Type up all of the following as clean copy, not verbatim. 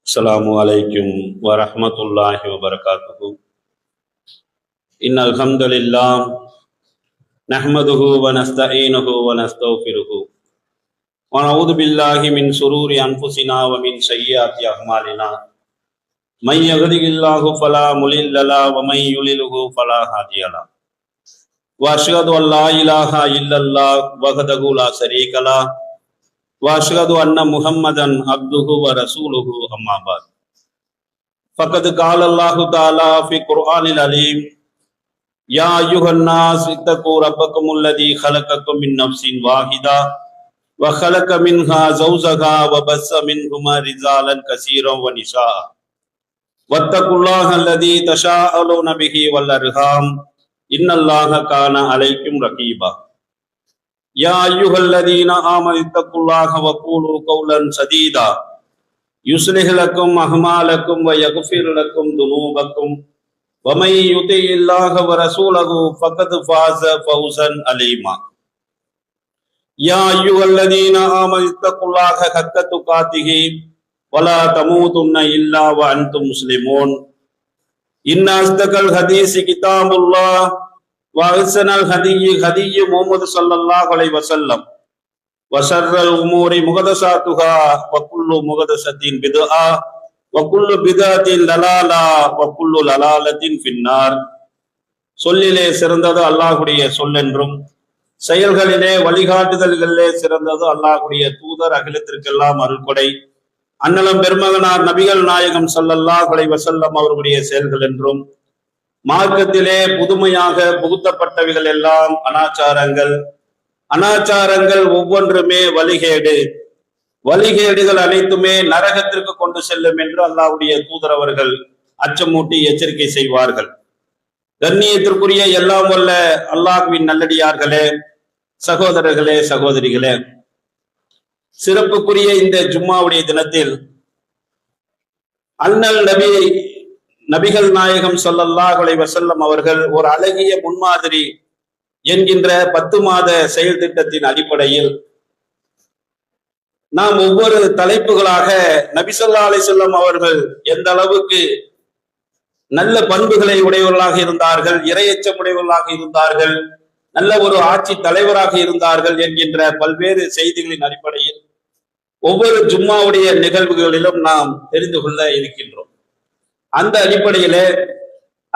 அஸ்ஸலாமு அலைக்கும் வரஹ்மத்துல்லாஹி வபரகாத்துஹு. இன்னல் ஹம்துலில்லாஹ் நஹ்மதுஹு வ நஸ்தஈனுஹு வ நஸ்தக்ஃபிருஹு வ நஊது பில்லாஹி மின் ஷுரூரி அன்ஃபுஸினா வ மின் ஸய்யிஆத்தி அஅமாலினா. மை யஹ்திஹில்லாஹு ஃபலா முலில்ல லஹு வ மை யுலில்ஹு ஃபலா ஹாதிய லஹு. வ அஷ்ஹது அன் லா இலாஹா இல்லல்லாஹ் வஹ்தஹு லா ஷரீக லஹு واشهد ان محمدا عبده ورسوله اما بعد فقد قال الله تعالى في القران العظيم يا ايها الناس اتقوا ربكم الذي خلقكم من نفس واحده وخلق منها زوجها وبث منهما رجالا كثيرا ونساء واتقوا الله الذي تساءلون به والارحام ان الله كان عليكم رقيبا. يا أيها الذين آمنوا اتقوا الله وقولوا قولا سديدا يصلح لكم أعمالكم ويغفر لكم ذنوبكم ومن يطع الله ورسوله فقد فاز فوزا عظيما. يا أيها الذين آمنوا اتقوا الله حق تقاته ولا تموتن إلا وأنتم مسلمون. إن أصدق الحديث كتاب الله وأحسن الهدي هدي محمد صلى الله عليه وسلم وشر الأمور محدثاتها وكل محدثة بدعة وكل بدعة ضلالة وكل ضلالة في النار. சொல்லிலே சிறந்தது அல்லாஹ்வுடைய சொல்லென்றும் செயல்களிலே வழிகாட்டுதல்களிலே சிறந்தது அல்லாஹ்வுடைய தூதர் அகிலத்திற்கெல்லாம் அருள்கொடை அன்னலம் பெருமகனார் நபிகள் நாயகம் ஸல்லல்லாஹு அலைஹி வஸல்லம் அவர்களுடைய செயல்கள் என்றும் மார்க்கத்திலே புதுமையாக புகுத்தப்பட்டவைகள் எல்லாம் அனாச்சாரங்கள் ஒவ்வொன்றுமே வழிகேடுகள் அனைத்துமே நரகத்திற்கு கொண்டு செல்லும் என்று அல்லாஹ்வுடைய தூதர் அவர்கள் அச்சமூட்டி எச்சரிக்கை செய்வார்கள். கண்ணியத்திற்குரிய எல்லாம் வல்ல அல்லாஹ்வின் நல்லடியார்களே, சகோதரர்களே, சகோதரிகளே, சிறப்புக்குரிய இந்த ஜும்மாவுடைய தினத்தில் அண்ணல் நபிகள் நாயகம் ஸல்லல்லாஹு அலைஹி வஸல்லம் அவர்கள் ஒரு அழகிய முன்மாதிரி என்கின்ற 10 மாத செயல் திட்டத்தின் அடிப்படையில் நாம் ஒவ்வொரு தலைப்புகளாக நபி ஸல்லல்லாஹு அலைஹி வஸல்லம் அவர்கள் எந்த அளவுக்கு நல்ல பண்புகளை உடையவர்களாக இருந்தார்கள், இறையச்சம் உடையவர்களாக இருந்தார்கள், நல்ல ஒரு ஆட்சி தலைவராக இருந்தார்கள் என்கின்ற பல்வேறு செய்திகளின் அடிப்படையில் ஒவ்வொரு ஜும்மாவுடைய நிகழ்வுகளிலும் நாம் தெரிந்து கொள்ள இருக்கின்றோம். அந்த அடிப்படையிலே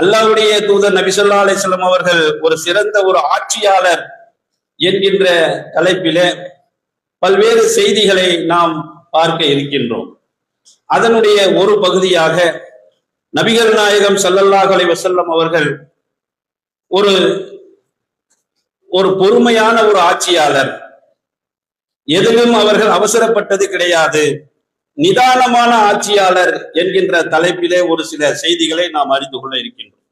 அல்லாஹ்வுடைய தூதர் நபி ஸல்லல்லாஹு அலைஹி வஸல்லம் அவர்கள் ஒரு சிறந்த ஒரு ஆட்சியாளர் என்கின்ற தலைப்பிலே பல்வேறு செய்திகளை நாம் பார்க்க இருக்கின்றோம். அதனுடைய ஒரு பகுதியாக நபிகள் நாயகம் ஸல்லல்லாஹு அலைஹி வஸல்லம் அவர்கள் ஒரு பொறுமையான ஒரு ஆட்சியாளர், எதிலும் அவர்கள் அவசரப்பட்டது கிடையாது, நிதானமான ஆட்சியாளர் என்கின்ற தலைப்பிலே ஒரு சில செய்திகளை நாம் அறிந்து கொள்ள இருக்கின்றோம்.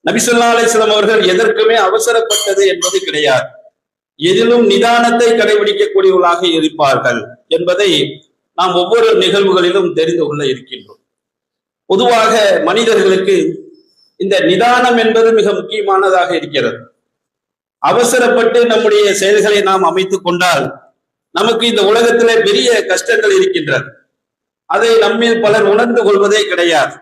நபி ஸல்லல்லாஹு அலைஹி வஸல்லம் அவர்கள் எதற்குமே அவசரப்பட்டது என்பது கிடையாது, எதிலும் நிதானத்தை கடைபிடிக்கக்கூடியவர்களாக இருப்பார்கள் என்பதை நாம் ஒவ்வொரு நிகழ்வுகளிலும் தெரிந்து கொள்ள இருக்கின்றோம். பொதுவாக மனிதர்களுக்கு இந்த நிதானம் என்பது மிக முக்கியமானதாக இருக்கிறது. அவசரப்பட்டு நம்முடைய செயல்களை நாம் அமைத்துக் கொண்டால் நமக்கு இந்த உலகத்திலே பெரிய கஷ்டங்கள் இருக்கின்றது. அதை நம்மில் பலர் உணர்ந்து கொள்வதே கிடையாது.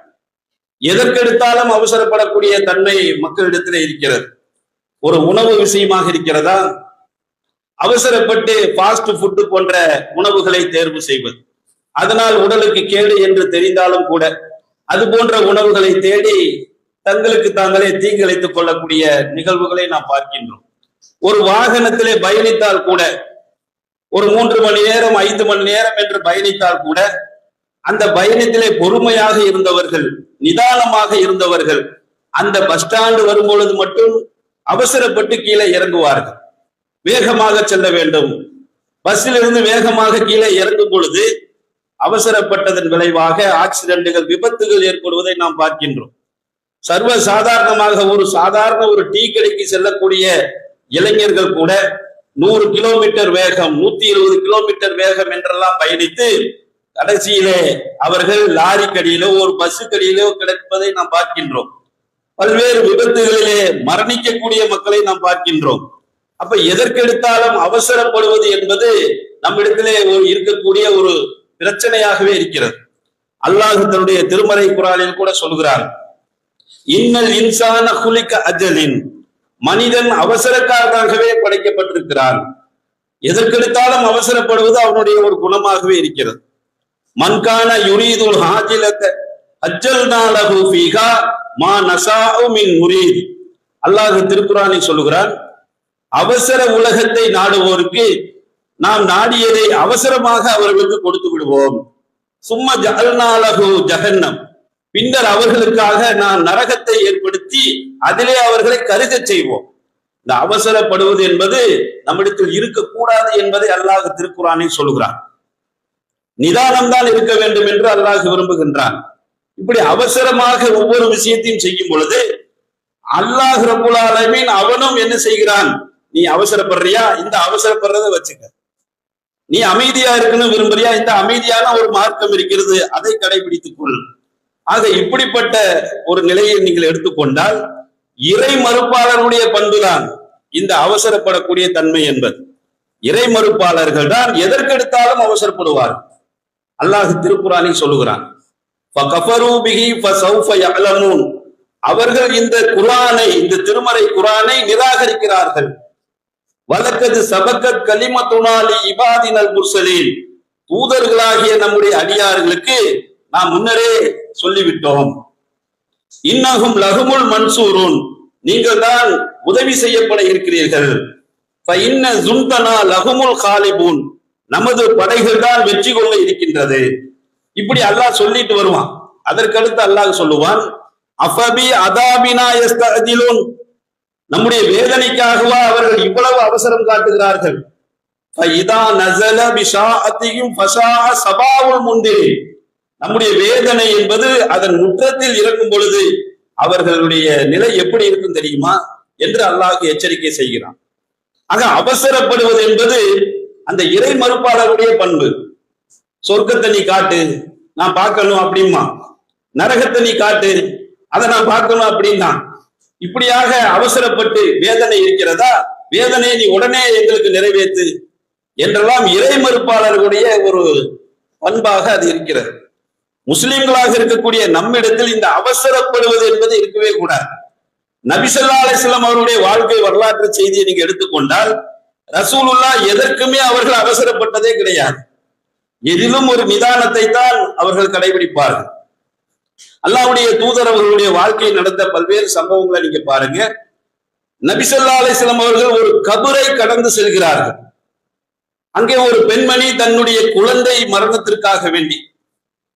எதற்கெடுத்தாலும் அவசரப்படக்கூடிய தன்மை மக்களிடத்திலே இருக்கிறது. ஒரு உணவு விஷயமாக இருக்கிறதா, அவசரப்பட்டு ஃபாஸ்ட் ஃபுட் போன்ற உணவுகளை தேர்வு செய்வது, அதனால் உடலுக்கு கேடு என்று தெரிந்தாலும் கூட அது போன்ற உணவுகளை தேடி தங்களுக்கு தாங்களே தீங்கிழைத்துக் கொள்ளக்கூடிய நிகழ்வுகளை நாம் பார்க்கின்றோம். ஒரு வாகனத்திலே பயணித்தால் கூட ஒரு 3 மணி நேரம் 5 மணி நேரம் என்று பயணித்தால் கூட அந்த பயணத்திலே பொறுமையாக இருந்தவர்கள், நிதானமாக இருந்தவர்கள் அந்த பஸ் ஸ்டாண்டு வரும்பொழுது மட்டும் அவசரப்பட்டு கீழே இறங்குவார்கள். வேகமாக செல்ல வேண்டும், பஸ்ஸிலிருந்து வேகமாக கீழே இறங்கும் பொழுது அவசரப்பட்டதன் விளைவாக ஆக்சிடென்ட்டுகள், விபத்துகள் ஏற்படுவதை நாம் பார்க்கின்றோம். சர்வ சாதாரணமாக சாதாரண ஒரு டீ கடைக்கு செல்லக்கூடிய இளைஞர்கள் கூட 100 கிலோமீட்டர் வேகம், 120 கிலோமீட்டர் வேகம் என்றெல்லாம் பயணித்து கடைசியிலே அவர்கள் லாரி கடியிலோ ஒரு பஸ் கடியிலோ கிடப்பதை நாம் பார்க்கின்றோம். பல்வேறு விபத்துகளிலே மரணிக்கக்கூடிய மக்களை நாம் பார்க்கின்றோம். அப்ப எதற்கெடுத்தாலும் அவசரப்படுவது என்பது நம்மிடத்திலே இருக்கக்கூடிய ஒரு பிரச்சனையாகவே இருக்கிறது. அல்லாஹ் தன்னுடைய திருமறை குர்ஆனில் கூட சொல்கிறான், இன்னல் இன்சான குலிக அஜலின், மனிதன் அவசரக்காரனாகவே படைக்கப்பட்டிருக்கிறான். எதற்கெடுத்தாலும் அவசரப்படுவது அவனுடைய ஒரு குணமாகவே இருக்கிறது. மன்கான யுரீதுல் ஹாஜிலத அஜல்னா லஹு ஃபீஹா மா நஸாஉ மின் முரீத். அல்லாஹ் திருக்குர்ஆனில் சொல்கிறான், அவசர உலகத்தை நாடுவோருக்கு நாம் நாடியதை அவசரமாக அவர்களுக்கு கொடுத்து விடுவோம். சும்ம ஜஅல்னா லஹு ஜஹன்னம், பின்னர் அவர்களுக்காக நாம் நரகத்தை ஏற்படுத்தி அதிலே அவர்களை கருகச் செய்வோம். இந்த அவசரப்படுவது என்பது நம்மிடத்தில் இருக்கக்கூடாது என்பதை அல்லாஹ் திருக்குர்ஆனில் சொல்கிறான். நிதானம் தான் இருக்க வேண்டும் என்று அல்லாஹ் விரும்புகின்றான். இப்படி அவசரமாக ஒவ்வொரு விஷயத்தையும் செய்யும் பொழுது அல்லாஹ் ரப்புல் ஆலமீன் அவனும் என்ன செய்கிறான், நீ அவசரப்படுறியா, இந்த அவசரப்படுறதை வச்சுக்க. நீ அமைதியா இருக்கணும் விரும்புறியா, இந்த அமைதியான ஒரு மார்க்கம் இருக்கிறது, அதை கடைபிடித்துக் கொள். ஆக இப்படிப்பட்ட ஒரு நிலையை நீங்கள் எடுத்துக்கொண்டால் இறை மறுப்பாளருடைய பண்புதான் இந்த அவசரப்படக்கூடிய தன்மை என்பது. இறை மறுப்பாளர்கள் தான் எதற்கெடுத்தாலும் அவசரப்படுவார்கள். அல்லாஹ் திருக்குர்ஆனில் சொல்லுகிறான், அவர்கள் இந்த குர்ஆனை, இந்த திருமறை குர்ஆனை நிராகரிக்கிறார்கள். வலக்கது சபக்கத் கலிமத்துனா லி இபாதினல் முர்சலீன், தூதர்களாகிய நம்முடைய அடியார்களுக்கு நாம் முன்னரே சொல்லிவிட்டோம். இன்னஹும் லஹுமுல் மன்சூருன், நீங்கள் தான் உதவி செய்யப்பட இருக்கிறீர்கள். ஃபஇன்ன ஜுன்தனா லஹுமுல் காலிபூன், நமது படைகள் தான் வெற்றி கொள்ள இருக்கின்றது. இப்படி அல்லாஹ் சொல்லிட்டு வருவான். அதற்கடுத்து அல்லாஹ் சொல்லுவான், அஃபபி அதாபினா யஸ்தஅஜிலூன், நம்முடைய வேதனைக்காகவா அவர்கள் இவ்வளவு அவசரம் காட்டுகிறார்கள். ஃபஇதா நஸல பிஷாஅத்திஹிம் ஃபஷாஅ சபாவுல் முந்திரி, நம்முடைய வேதனை என்பது அதன் முற்றத்தில் இறங்கும் பொழுது அவர்களுடைய நிலை எப்படி இருக்கும் தெரியுமா என்று அல்லாஹ் எச்சரிக்கை செய்கிறான். ஆக அவசரப்படுவது என்பது அந்த இறை மறுப்பாளருடைய பண்பு. சொர்க்கத்தை நீ காட்டு, நான் பார்க்கணும் அப்படிமா, நரகத்தை நீ காட்டு, அதை நான் பார்க்கணும் அப்படின்னா, இப்படியாக அவசரப்பட்டு வேதனை இருக்கிறதா, வேதனை நீ உடனே எங்களுக்கு நிறைவேற்று என்றெல்லாம் இறை மறுப்பாளர்களுடைய ஒரு பண்பாக அது இருக்கிறது. முஸ்லிம்களாக இருக்கக்கூடிய நம்மிடத்தில் இந்த அவசரப்படுவது என்பது இருக்கவே கூடாது. நபி ஸல்லல்லாஹு அலைஹி வஸல்லம் அவருடைய வாழ்க்கை வரலாற்று செய்தியை நீங்க எடுத்துக்கொண்டால் ரசூலுல்லாஹ் எதற்குமே அவர்கள் அவசரப்பட்டதே கிடையாது. எதிலும் ஒரு நிதானத்தை தான் அவர்கள் கடைபிடிப்பார்கள். அல்லாஹ்வுடைய தூதர் அவர்களுடைய வாழ்க்கையை நடந்த பல்வேறு சம்பவங்களை நீங்க பாருங்க. நபி ஸல்லல்லாஹு அலைஹி வஸல்லம் அவர்கள் ஒரு கபரை கடந்து செல்கிறார்கள். அங்கே ஒரு பெண்மணி தன்னுடைய குழந்தை மரணத்திற்காக வேண்டி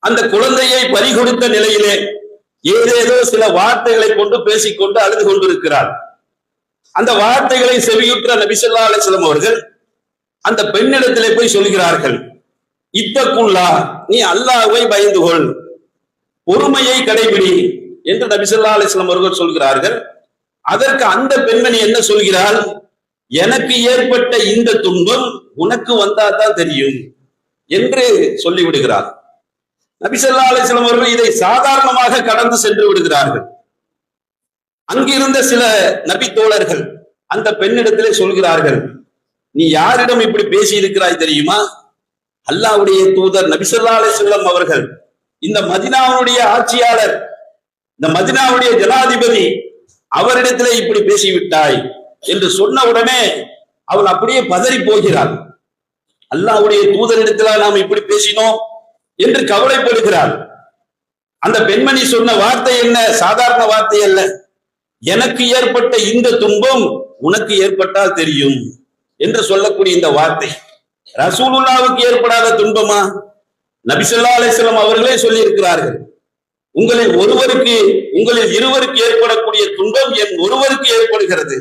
அந்த குழந்தையை பறிகொடுத்த நிலையிலே ஏதேதோ சில வார்த்தைகளை கொண்டு பேசிக்கொண்டு அழுது கொண்டிருக்கிறார். அந்த வார்த்தைகளை செவியுற்ற நபி ஸல்லல்லாஹு அலைஹி வஸல்லம் அவர்கள் அந்த பெண்ணிடத்திலே போய் சொல்கிறார்கள், இத்தக்குல்லா, நீ அல்லாஹ்வை பயந்து கொள், பொறுமையை கடைபிடி என்று நபி ஸல்லல்லாஹு அலைஹி வஸல்லம் அவர்கள் சொல்கிறார்கள். அதற்கு அந்த பெண்மணி என்ன சொல்கிறாள், எனக்கு ஏற்பட்ட இந்த துன்பம் உனக்கு வந்தாதான் தெரியும் என்று சொல்லிவிடுகிறார். நபி ஸல்லல்லாஹு அலைஹி வஸல்லம் அவர்கள் இதை சாதாரணமாக கடந்து சென்று விடுகிறார்கள். அங்கிருந்த சில நபி தோழர்கள் அந்த பெண்ணிடத்திலே சொல்கிறார்கள், நீ யாரிடம் இப்படி பேசி இருக்கிறாய் தெரியுமா? அல்லாஹ்வுடைய தூதர் நபி ஸல்லல்லாஹு அலைஹி வஸல்லம் அவர்கள், இந்த மதீனாவுடைய ஆட்சியாளர், இந்த மதீனாவுடைய ஜனாதிபதி, அவரிடத்திலே இப்படி பேசிவிட்டாய் என்று சொன்ன உடனே அவள் அப்படியே பதறி போகிறாள். அல்லாஹ்வுடைய தூதரிடத்தில நாம் இப்படி பேசினோம் என்று கவலைப்படுகிறார். அந்த பெண்மணி சொன்ன வார்த்தை என்ன? சாதாரண வார்த்தை அல்ல. எனக்கு ஏற்பட்ட இந்த துன்பம் உனக்கு ஏற்பட்டால் தெரியும் என்று சொல்லக்கூடிய இந்த வார்த்தை ரசூலுல்லாஹ்வுக்கு ஏற்படாத துன்பமா? நபி ஸல்லல்லாஹு அலைஹி வஸல்லம் அவர்களே சொல்லி இருக்கிறார்கள், உங்களில் ஒருவருக்கு, உங்களில் இருவருக்கு ஏற்படக்கூடிய துன்பம் என் ஒருவருக்கு ஏற்படுகிறது.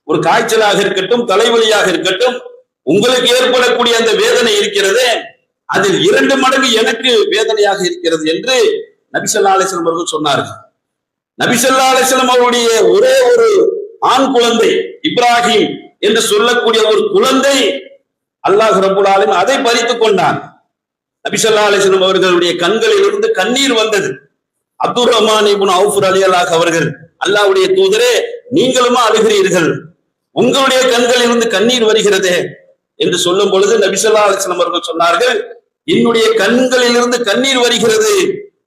ஒரு காய்ச்சலாக இருக்கட்டும், தலைவலியாக இருக்கட்டும், உங்களுக்கு ஏற்படக்கூடிய அந்த வேதனை இருக்கிறதே, அதில் 2 மடங்கு எனக்கு வேதனையாக இருக்கிறது என்று நபி ஸல்லல்லாஹு அலைஹி வஸல்லம் அவர்கள் சொன்னார்கள். நபி ஸல்லல்லாஹு அலைஹி வஸல்லம் அவருடைய ஒரே ஒரு ஆண் குழந்தை இப்ராஹிம் என்று சொல்லக்கூடிய ஒரு குழந்தை அல்லாஹ் ரப்பல் ஆலமீன் அதை பறித்துக் கொண்டான். நபி ஸல்லல்லாஹு அலைஹி வஸல்லம் அவர்களுடைய கண்களில் இருந்து கண்ணீர் வந்தது. அப்துர் ரஹ்மான் இப்னு அவுஃப் ரலியல்லாஹு அவர்கள், அல்லாஹ்வுடைய தூதரே, நீங்களுமா அழுகிறீர்கள், உங்களுடைய கண்களில் இருந்து கண்ணீர் வருகிறதே என்று சொல்லும் பொழுது நபி ஸல்லல்லாஹு அலைஹி வஸல்லம் அவர்கள் சொன்னார்கள், என்னுடைய கண்களிலிருந்து கண்ணீர் வருகிறது.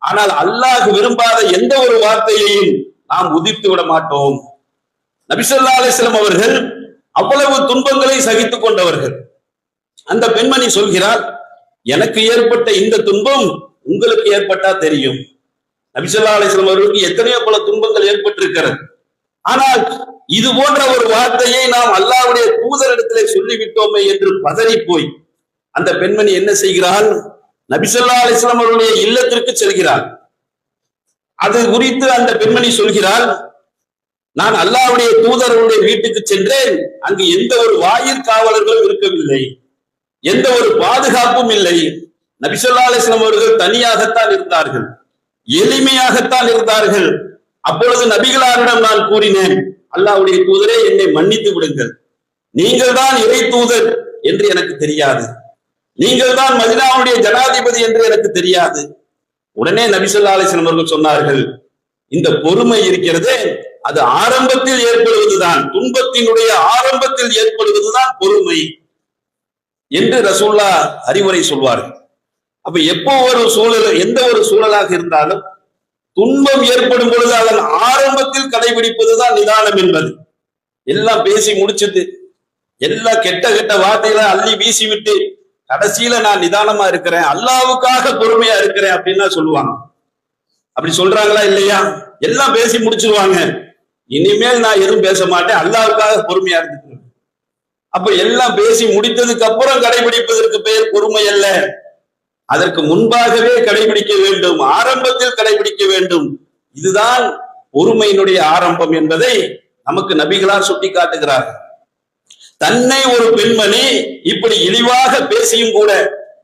ஆனால் அல்லாஹ் விரும்பாத எந்த ஒரு வார்த்தையையும் நாம் உதிர்த்து விட மாட்டோம். நபி ஸல்லல்லாஹு அலைஹி வஸல்லம் அவர்கள் அவ்வளவு துன்பங்களை சகித்துக் கொண்டவர்கள். அந்த பெண்மணி சொல்கிறார், எனக்கு ஏற்பட்ட இந்த துன்பம் உங்களுக்கு ஏற்பட்டா தெரியும். நபி ஸல்லல்லாஹு அலைஹி வஸல்லம் அவர்களுக்கு எத்தனையோ பல துன்பங்கள் ஏற்பட்டிருக்கிறது. ஆனால் இது போன்ற ஒரு வார்த்தையை நாம் அல்லாஹ்வுடைய தூதரிடத்திலே சொல்லிவிட்டோமே என்று பதறி போய் அந்த பெண்மணி என்ன செய்கிறாள்? நபி ஸல்லல்லாஹு அலைஹி வஸல்லம் அவருடைய இல்லத்திற்கு செல்கிறாள். அது குறித்து அந்த பெண்மணி சொல்கிறாள், நான் அல்லாஹ்வுடைய தூதருடைய வீட்டுக்கு சென்றேன். அங்கு எந்த ஒரு வாயிற் காவலர்களும் இருக்கவில்லை, எந்த ஒரு பாதுகாப்பும் இல்லை. நபி ஸல்லல்லாஹு அலைஹி வஸல்லம் அவர்கள் தனியாகத்தான் இருந்தார்கள், எளிமையாகத்தான் இருந்தார்கள். அப்பொழுது நபிகளாரிடம் நான் கூறினேன், அல்லாஹ்வுடைய தூதரே, என்னை மன்னித்து விடுங்கள். நீங்கள் தான் இறை தூதர் என்று எனக்கு தெரியாது, நீங்கள் தான் மதீனாவுடைய ஜனாதிபதி என்று எனக்கு தெரியாது. உடனே நபி ஸல்லல்லாஹு அலைஹி வஸல்லம் அவர்கள் சொன்னார்கள், இந்த பொறுமை இருக்கிறதே அது ஆரம்பத்தில் ஏற்படுவதுதான், துன்பத்தினுடைய ஆரம்பத்தில் ஏற்படுவதுதான் பொறுமை என்று ரசூலுல்லாஹ் அறிவுரை சொல்வார்கள். அப்ப எப்போ ஒரு சூழல், எந்த ஒரு சூழலாக இருந்தாலும் துன்பம் ஏற்படும் பொழுது அதன் ஆரம்பத்தில் கடைபிடிப்பதுதான் நிதானம் என்பது. எல்லாம் பேசி முடிச்சுட்டு எல்லா கெட்ட கெட்ட வார்த்தைகளை அள்ளி வீசி விட்டு கடைசியில நான் நிதானமா இருக்கிறேன், அல்லாஹ்வுக்காக பொறுமையா இருக்கிறேன் அப்படின்னா சொல்லுவாங்க. அப்படி சொல்றாங்களா இல்லையா? எல்லாம் பேசி முடிச்சிருவாங்க, இனிமேல் நான் எதுவும் பேச மாட்டேன், அல்லாஹ்வுக்காக பொறுமையா இருந்துக்கிறேன். அப்ப எல்லாம் பேசி முடித்ததுக்கு அப்புறம் கடைபிடிப்பதற்கு பெயர் பொறுமை அல்ல, அதற்கு முன்பாகவே கடைபிடிக்க வேண்டும், ஆரம்பத்தில் கடைபிடிக்க வேண்டும். இதுதான் பொறுமையினுடைய ஆரம்பம் என்பதை நமக்கு நபிகளார் சுட்டி காட்டுகிறார்கள். தன்னை ஒரு பெண்மணி இப்படி இழிவாக பேசியும் கூட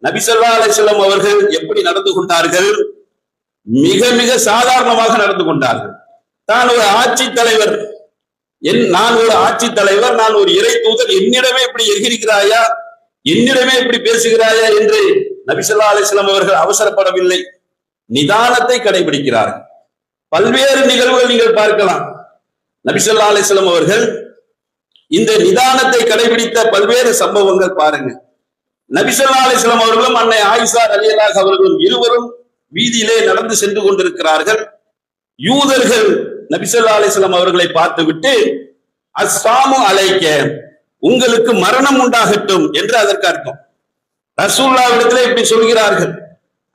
நபி ஸல்லல்லாஹு அலைஹி வஸல்லம் அவர்கள் எப்படி நடந்து கொண்டார்கள்? மிக மிக சாதாரணமாக நடந்து கொண்டார்கள். தான் ஒரு ஆட்சி தலைவர், நான் ஒரு ஆட்சி தலைவர், நான் ஒரு இறை தூதர், என்னிடமே இப்படி எகிரிக்கிறாயா, என்னிடமே இப்படி பேசுகிறாயா என்று நபி ஸல்லல்லாஹு அலைஹி வஸல்லம் அவர்கள் அவசரப்படவில்லை, நிதானத்தை கடைபிடிக்கிறார்கள். பல்வேறு நிகழ்வுகள் நீங்கள் பார்க்கலாம். நபி ஸல்லல்லாஹு அலைஹி வஸல்லம் அவர்கள் இந்த நிதானத்தை கடைபிடித்த பல்வேறு சம்பவங்கள் பாருங்க. நபி ஸல்லல்லாஹு அலைஹி வஸல்லம் அவர்களும் அன்னை ஆயிஷா ரலியல்லாஹு அவர்களும் இருவரும் வீதியிலே நடந்து சென்று கொண்டிருக்கிறார்கள். யூதர்கள் நபி ஸல்லல்லாஹு அலைஹி வஸல்லம் அவர்களை பார்த்துவிட்டு, அஸ்ஸாமு அலைக்க, உங்களுக்கு மரணம் உண்டாகட்டும் என்று அதற்கு அர்த்தம். ரசூலுல்லாஹ்விடத்திலே இப்படி சொல்கிறார்கள்,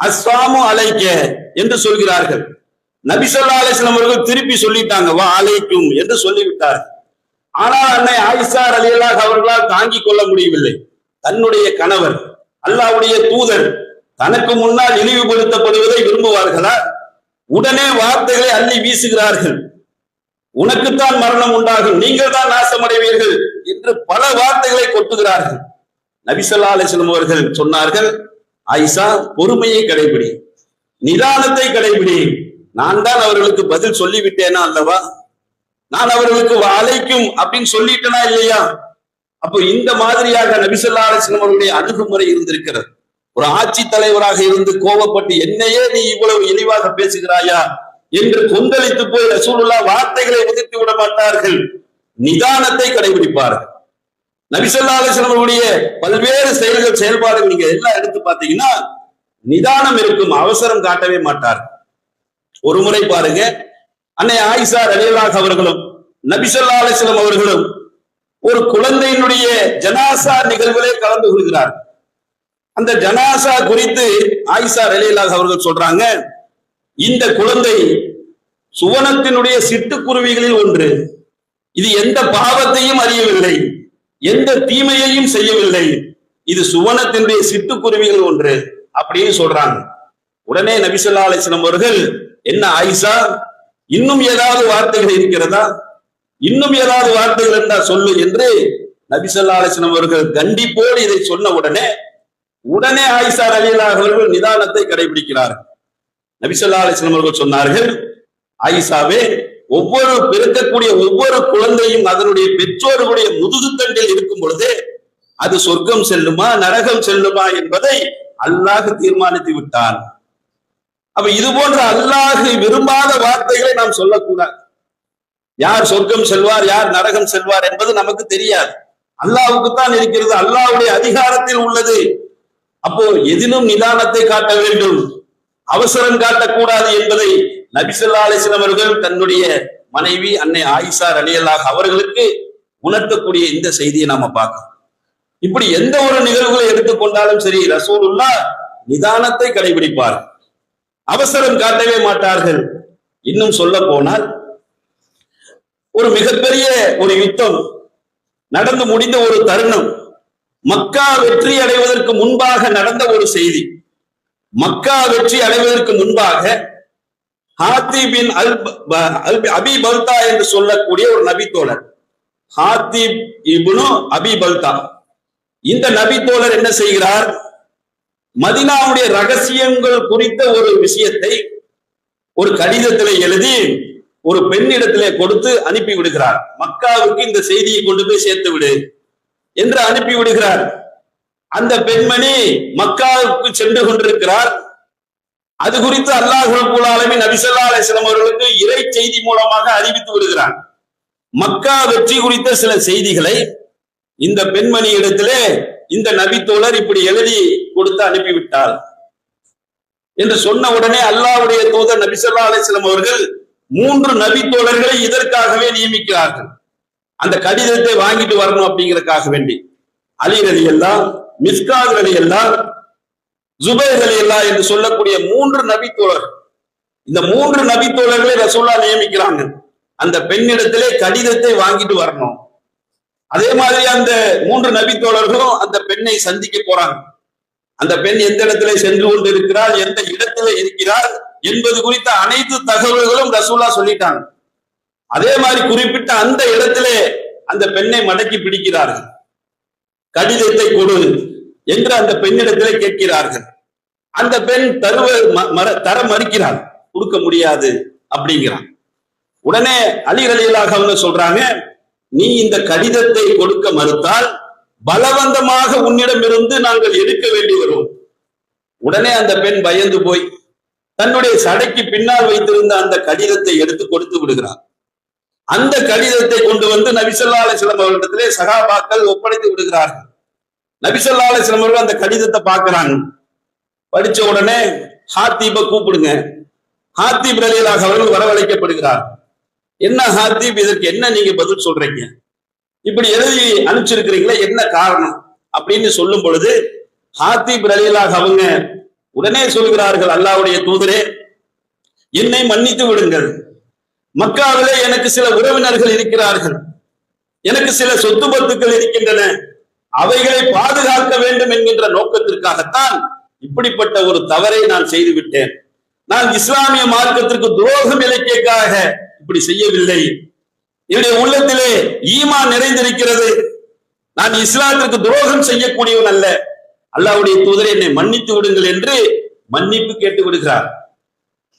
அஸ்ஸாமு அலைக்க என்று சொல்கிறார்கள். நபி ஸல்லல்லாஹு அலைஹி வஸல்லம் அவர்கள் திருப்பி சொல்லிட்டாங்க, வா அலைக்கும் என்று சொல்லிவிட்டார்கள். ஆனால் அன்னை ஆயிஷா ரலியல்லாஹு அவர்களால் தாங்கிக் கொள்ள முடியவில்லை. தன்னுடைய கணவர் அல்லாஹ்வுடைய தூதர் தனக்கு முன்னால் இழிவுபடுத்தப்படுவதை விரும்புவார்களா? உடனே வார்த்தைகளை அள்ளி வீசுகிறார்கள். உனக்குத்தான் மரணம் உண்டாகும், நீங்கள் தான் நாசமடைவீர்கள் என்று பல வார்த்தைகளை கொட்டுகிறார்கள். நபி ஸல்லல்லாஹு அலைஹி வஸல்லம் அவர்கள் சொன்னார்கள், ஆயிஷா, பொறுமையை கடைபிடி, நிதானத்தை கடைபிடி. நான் தான் அவர்களுக்கு பதில் சொல்லிவிட்டேனா அல்லவா? நான் அவர்களுக்கு அழைக்கும் அப்படின்னு சொல்லிட்டேனா இல்லையா? அப்போ இந்த மாதிரியாக நபி ஸல்லல்லாஹு அலைஹி வஸல்லம் அவர்களுடைய அணுகுமுறை இருந்திருக்கிறது. ஒரு ஆட்சி தலைவராக இருந்து கோபப்பட்டு, என்னையே நீ இவ்வளவு இழிவாக பேசுகிறாயா என்று கொந்தளித்து போய் ரசூலுல்லாஹ் வார்த்தைகளை உதிர்த்து விட மாட்டார்கள், நிதானத்தை கடைபிடிப்பார்கள். நபி ஸல்லல்லாஹு அலைஹி வஸல்லம் அவர்களுடைய பல்வேறு செயல்கள், செயல்பாடுகள் நீங்க எல்லாம் எடுத்து பார்த்தீங்கன்னா நிதானம் இருக்கும், அவசரம் காட்டவே மாட்டார்கள். ஒரு முறை பாருங்க, அன்னை ஆயிஷா ரலியல்லாஹு அவர்களும் நபி ஸல்லல்லாஹு அலைஹி வஸல்லம் அவர்களும் ஒரு குழந்தையினுடைய ஜனாசா நிகழ்விலே கலந்து கொள்கிறார். அந்த ஜனாசா குறித்து ஆயிஷா ரலியல்லாஹு அவர்கள் சொல்றாங்க, இந்த குழந்தை சுவனத்தினுடைய சிட்டுக்குருவிகளில் ஒன்று, இது எந்த பாவத்தையும் அறியவில்லை, எந்த தீமையையும் செய்யவில்லை, இது சுவனத்தினுடைய சிட்டுக்குருவிகள் ஒன்று அப்படின்னு சொல்றாங்க. உடனே நபி ஸல்லல்லாஹு அலைஹி வஸல்லம் அவர்கள், என்ன ஆயிஷா, இன்னும் ஏதாவது வார்த்தைகள் இருக்கிறதா, இன்னும் ஏதாவது வார்த்தைகள் இருந்தா சொல்லு என்று நபி ஸல்லல்லாஹு அலைஹி வஸல்லம் அவர்கள் கண்டிப்போடு இதை சொன்ன உடனே ஆயிஷா ரலியல்லாஹு அவர்கள் நிதானத்தை கடைபிடிக்கிறார்கள். நபி ஸல்லல்லாஹு அலைஹி வஸல்லம் அவர்கள் சொன்னார்கள், ஆயிஷாவே, ஒவ்வொரு பிறக்கக்கூடிய ஒவ்வொரு குழந்தையும் அதனுடைய பெற்றோர்களுடைய முதுகுத்தண்டில் இருக்கும் பொழுது அது சொர்க்கம் செல்லுமா நரகம் செல்லுமா என்பதை அல்லாஹ் தீர்மானித்து விட்டான். அப்ப இது போன்ற அல்லாஹ் விரும்பாத வார்த்தைகளை நாம் சொல்லக்கூடாது. யார் சொர்க்கம் செல்வார், யார் நரகம் செல்வார் என்பது நமக்கு தெரியாது, அல்லாஹ்வுக்கு தான் இருக்கிறது, அல்லாஹ்வுடைய அதிகாரத்தில் உள்ளது. அப்போ எதிலும் நிதானத்தை காட்ட வேண்டும், அவசரம் காட்டக்கூடாது என்பதை நபி ஸல்லல்லாஹு அலைஹி வஸல்லம் அவர்கள் தன்னுடைய மனைவி அன்னை ஆயிஷா ரலியல்லாஹு அவர்களுக்கு உணர்த்தக்கூடிய இந்த செய்தியை நாம பார்க்கிறோம். இப்படி எந்த ஒரு நிகழ்வுகளை எடுத்துக்கொண்டாலும் சரி, ரசூலுல்லாஹ் நிதானத்தை கடைபிடிப்பார், அவசரம் காட்டவே மாட்டார்கள். இன்னும் சொல்ல போனால் ஒரு மிகப்பெரிய ஒரு யுத்தம் நடந்து முடிந்த ஒரு தருணம், மக்கா வெற்றி அடைவதற்கு முன்பாக நடந்த ஒரு செய்தி. மக்கா வெற்றி அடைவதற்கு முன்பாக ஹாத்திப் பின் அபி பல்தா என்று சொல்லக்கூடிய ஒரு நபித்தோழர், ஹாத்திப் இப்னு அபி பல்தா, இந்த நபித்தோழர் என்ன செய்கிறார், மதீனாவுடைய ரகசியங்கள் குறித்த ஒரு விஷயத்தை ஒரு கடிதத்திலே எழுதி ஒரு பெண்ணிடத்திலே கொடுத்து அனுப்பி விடுகிறார். மக்காவுக்கு இந்த செய்தியை கொண்டு போய் சேர்த்து விடு என்று அனுப்பி விடுகிறார். அந்த பெண்மணி மக்காவுக்கு சென்று கொண்டிருக்கிறார். அது குறித்து அல்லாஹ் ரப்பல் ஆலமீன் நபி ஸல்லல்லாஹு அலைஹி வஸல்லம் அவர்களுக்கு இறை செய்தி மூலமாக அறிவித்து விடுகிறார். மக்கா வெற்றி குறித்த சில செய்திகளை இந்த பெண்மணி இடத்திலே இந்த நபித்தோழர் இப்படி எழுதி கொடுத்து அனுப்பிவிட்டார் என்று சொன்ன உடனே அல்லாஹ்வுடைய தூதர் நபி ஸல்லல்லாஹு அலைஹி வஸல்லம் அவர்கள் 3 நபித்தோழர்களை இதற்காகவே நியமிக்கிறார்கள். அந்த கடிதத்தை வாங்கிட்டு வரணும் அப்படிங்கறதுக்காக வேண்டி அலி ரலியல்லாஹு, மிஸ்காத் ரலியல்லாஹு, ஜுபைர் ரலியல்லாஹு என்று சொல்லக்கூடிய 3 நபித்தோழர். இந்த 3 நபித்தோழர்களை ரசூலுல்லாஹ் நியமிக்கிறாங்க. அந்த பெண்ணிடத்திலே கடிதத்தை வாங்கிட்டு வரணும். அதே மாதிரி அந்த 3 நபித்தோழர்களும் அந்த பெண்ணை சந்திக்க போறாங்க. அந்த பெண் எந்த இடத்துல சென்று கொண்டு இருக்கிறார், எந்த இடத்துல இருக்கிறார் என்பது குறித்த அனைத்து தகவல்களும் ரசூலுல்லாஹ் சொல்லிட்டாங்க. அதே மாதிரி குறிப்பிட்ட அந்த இடத்திலே அந்த பெண்ணை மடக்கி பிடிக்கிறார்கள். கடிதத்தை கொடு என்று அந்த பெண்ணிடத்திலே கேட்கிறார்கள். அந்த பெண் தர மறுக்கிறார், கொடுக்க முடியாது அப்படிங்கிறான். உடனே அலி ரலியல்லாஹு அவங்க சொல்றாங்க, நீ இந்த கடிதத்தை கொடுக்க மறுத்தால் பலவந்தமாக உன்னிடமிருந்து நாங்கள் எடுக்க வேண்டி வரும். உடனே அந்த பெண் பயந்து போய் தன்னுடைய சடைக்கு பின்னால் வைத்திருந்த அந்த கடிதத்தை எடுத்து கொடுத்து விடுகிறார். அந்த கடிதத்தை கொண்டு வந்து நபி ஸல்லல்லாஹு அலைஹி வஸல்லம் அவர்களிடத்திலே சஹாபாக்கள் ஒப்படைத்து விடுகிறார்கள். நபி ஸல்லல்லாஹு அலைஹி வஸல்லம் அவர்கள் அந்த கடிதத்தை பார்க்கிறாங்க. படிச்ச உடனே ஹாத்திபை கூப்பிடுங்க. ஹாத்திப் ரலியல்லாஹு அவர்கள் வரவழைக்கப்படுகிறார். என்ன ஹாத்திப், இதற்கு என்ன நீங்க பதில் சொல்றீங்க, இப்படி எழுதி அனுப்பிச்சிருக்கிறீங்களா, என்ன காரணம் அப்படின்னு சொல்லும் பொழுது ஹாத்திப் ரலியல்லாஹு அவங்க உடனே சொல்கிறார்கள், அல்லாஹ்வுடைய தூதரே, என்னை மன்னித்து விடுங்கள். மக்காவிலே எனக்கு சில உறவினர்கள் இருக்கிறார்கள், எனக்கு சில சொத்து பத்துக்கள் இருக்கின்றன, அவைகளை பாதுகாக்க வேண்டும் என்கின்ற நோக்கத்திற்காகத்தான் இப்படிப்பட்ட ஒரு தவறை நான் செய்து விட்டேன். நான் இஸ்லாமிய மார்க்கத்திற்கு துரோகம் இழைக்காக இப்படி செய்யவில்லை. என்னுடைய உள்ளத்திலே ஈமான் நிறைந்திருக்கிறது. நான் இஸ்லாத்திற்கு துரோகம் செய்யக்கூடியவன் அல்ல. அல்லாஹ்வுடைய தூதரை என்னை மன்னித்து விடுங்கள் என்று மன்னிப்பு கேட்டு விடுகிறார்.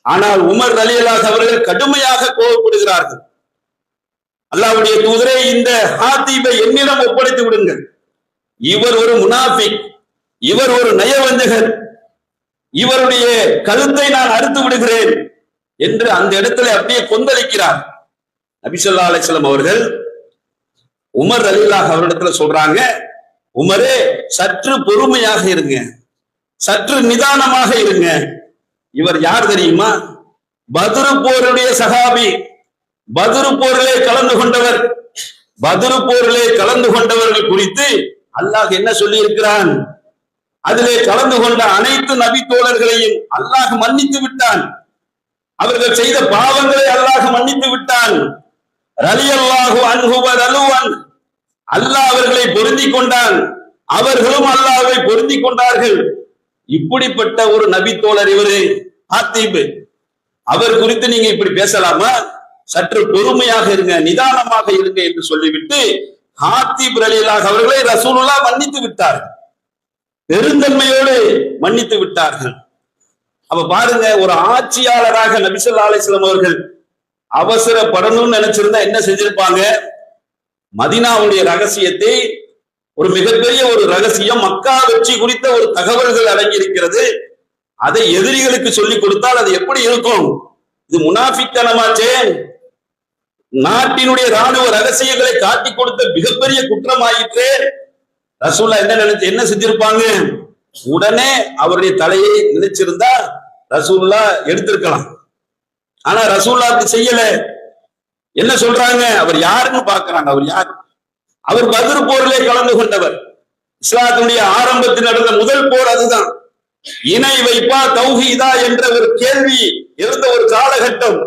ஆனால் உமர் ரலியல்லாஹு அவர்கள் கடுமையாக கோபப்படுகிறார்கள். அல்லாஹ்வுடைய தூதரை, இந்த ஹாத்திபை என்னிடம் ஒப்படைத்து விடுங்கள். இவர் ஒரு முனாஃபிக், இவர் ஒரு நயவஞ்சகர், இவருடைய கழுத்தை நான் அறுத்து விடுகிறேன் என்று அந்த இடத்துல அப்படியே கொந்தளிக்கிறார். நபி ஸல்லல்லாஹு அலைஹி வஸல்லம் அவர்கள் உமர் ரலியல்லாஹு அவரிடத்துல சொல்றாங்க, உமரே, சற்று பொறுமையாக இருங்க, சற்று நிதானமாக இருங்க. இவர் யார் தெரியுமா? பத்ரு போருடைய சஹாபி, பத்ரு போரிலே கலந்து கொண்டவர். பத்ரு போரிலே கலந்து கொண்டவர்கள் குறித்து அல்லாஹ் என்ன சொல்லி இருக்கிறான்? அதிலே கலந்து கொண்ட அனைத்து நபி தோழர்களையும் அல்லாஹ் மன்னித்து விட்டான். அவர்கள் செய்த பாவங்களை அல்லாஹ் மன்னித்து விட்டான். ரலியல்லாஹு அன்ஹு வ ரலுவன், அல்லாஹ் அவர்களை பொருந்தி கொண்டான், அவர்களும் அல்லாஹ்வை பொருந்தி கொண்டார்கள். இப்படிப்பட்ட ஒரு நபி தோழர் இவரு ஹாத்திப். அவர் குறித்து நீங்க இப்படி பேசலாமா? சற்று பொறுமையாக இருங்க, நிதானமாக இருங்க என்று சொல்லிவிட்டு ஹாத்திப் ரலியல்லாஹு அவர்களை ரசூலுல்லாஹ் மன்னித்து விட்டார்கள். பெருந்தன்மையோடு மன்னித்து விட்டார்கள். அப்ப பாருங்க, ஒரு ஆட்சியாளராக நபி ஸல்லல்லாஹு அலைஹி வஸல்லம் அவர்கள் அவசரப்படணும்னு நினைச்சிருந்தா என்ன செஞ்சிருப்பாங்க? மதீனாவுடைய ரகசியத்தை, ஒரு மிகப்பெரிய ஒரு ரகசியம், மக்கா வெற்றி குறித்த ஒரு தகவல்கள் அடங்கி இருக்கிறது, அதை எதிரிகளுக்கு சொல்லிக் கொடுத்தால் அது எப்படி இருக்கும்? இது முனாஃபிக்தனமாச்சே. நாட்டினுடைய ராணுவ ரகசியங்களை காட்டி கொடுத்த மிகப்பெரிய குற்றமாயிற்றே. ரசூலுல்லாஹ் என்ன செஞ்சிருப்பாங்க? உடனே அவருடைய தலையை நினைச்சிருந்தா ரசூலுல்லா எடுத்திருக்கலாம். ஆனா ரசூலுல்லா அப்படி செய்யல. என்ன சொல்றாங்க? அவர் யாருன்னு பாக்குறாங்க. அவர் யார்? அவர் பத்ர் போரிலே கலந்து கொண்டவர். இஸ்லாத்தினுடைய ஆரம்பத்தில் நடந்த முதல் போர் அதுதான். இணை வைப்பா தௌஹீதா என்ற ஒரு கேள்வி இருந்த ஒரு காலகட்டம்.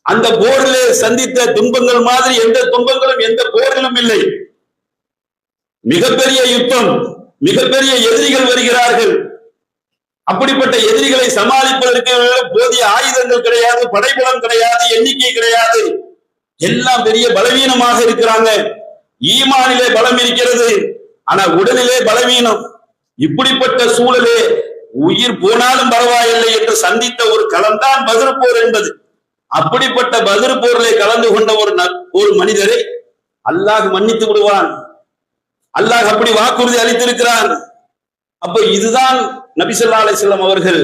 அந்த போரிலே சந்தித்த துன்பங்கள் மாதிரி எந்த துன்பங்களும் எந்த போரிலும் இல்லை. மிகப்பெரிய யுத்தம், மிகப்பெரிய எதிரிகள் வருகிறார்கள். அப்படிப்பட்ட எதிரிகளை சமாளிப்பதற்கு போதிய ஆயுதங்கள் கிடையாது, படைபலம் கிடையாது, எண்ணிக்கை கிடையாது. எல்லாம் பெரிய பலவீனமாக இருக்கிறாங்க. ஈமானிலே பலம் இருக்கிறது, ஆனா உடலிலே பலவீனம். இப்படிப்பட்ட சூழலே உயிர் போனாலும் பரவாயில்லை என்று சந்தித்த ஒரு களம்தான் பத்ர் போர் என்பது. அப்படிப்பட்ட பத்ர் போரிலே கலந்து கொண்ட ஒரு மனிதரை அல்லாஹ் மன்னித்து விடுவான். அல்லாஹ் அப்படி வாக்குறுதி அளித்திருக்கிறான். அப்ப இதுதான் நபி ஸல்லல்லாஹு அலைஹி வஸல்லம் அவர்கள்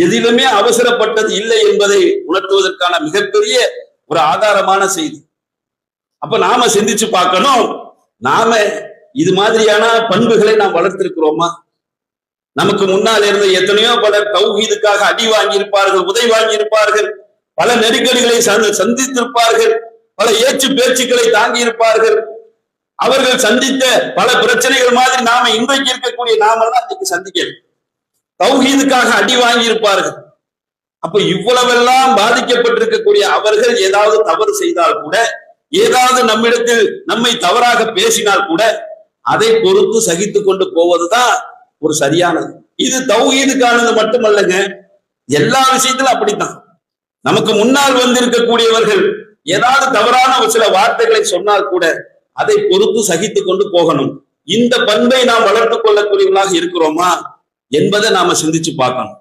எதிலுமே அவசரப்பட்டது இல்லை என்பதை உணர்த்துவதற்கான மிகப்பெரிய ஒரு ஆதாரமான செய்தி. அப்ப நாம சிந்திச்சு பார்க்கணும், நாம இது மாதிரியான பண்புகளை நாம் வளர்த்திருக்கிறோமா? நமக்கு முன்னால் இருந்த எத்தனையோ பலர் தௌஹீதுக்காக அடி வாங்கியிருப்பார்கள், உதை வாங்கியிருப்பார்கள், பல நெருக்கடிகளை சந்தித்திருப்பார்கள், பல ஏச்சு பேச்சுக்களை தாங்கி இருப்பார்கள். அவர்கள் சந்தித்த பல பிரச்சனைகள் மாதிரி நாம இன்றைக்கு இருக்கக்கூடிய நாமெல்லாம் இன்னைக்கு சந்திக்க தௌஹீதுக்காக அடி வாங்கி இருப்பார்கள். அப்ப இவ்வளவெல்லாம் பாதிக்கப்பட்டிருக்கக்கூடிய அவர்கள் ஏதாவது தவறு செய்தால் கூட, ஏதாவது நம்மிடத்தில் நம்மை தவறாக பேசினால் கூட அதை பொறுத்து சகித்து கொண்டு போவதுதான் ஒரு சரியானது. இது தௌஹீதுக்கானது மட்டுமல்லங்க, எல்லா விஷயத்திலும் அப்படித்தான். நமக்கு முன்னால் வந்திருக்கக்கூடியவர்கள் ஏதாவது தவறான சில வார்த்தைகளை சொன்னால் கூட அதை பொறுத்து சகித்து கொண்டு போகணும். இந்த பண்பை நாம் வளர்த்துக் கொள்ளக்கூடியவர்களாக இருக்கிறோமா என்பதை நாம சிந்திச்சு பார்க்கணும்.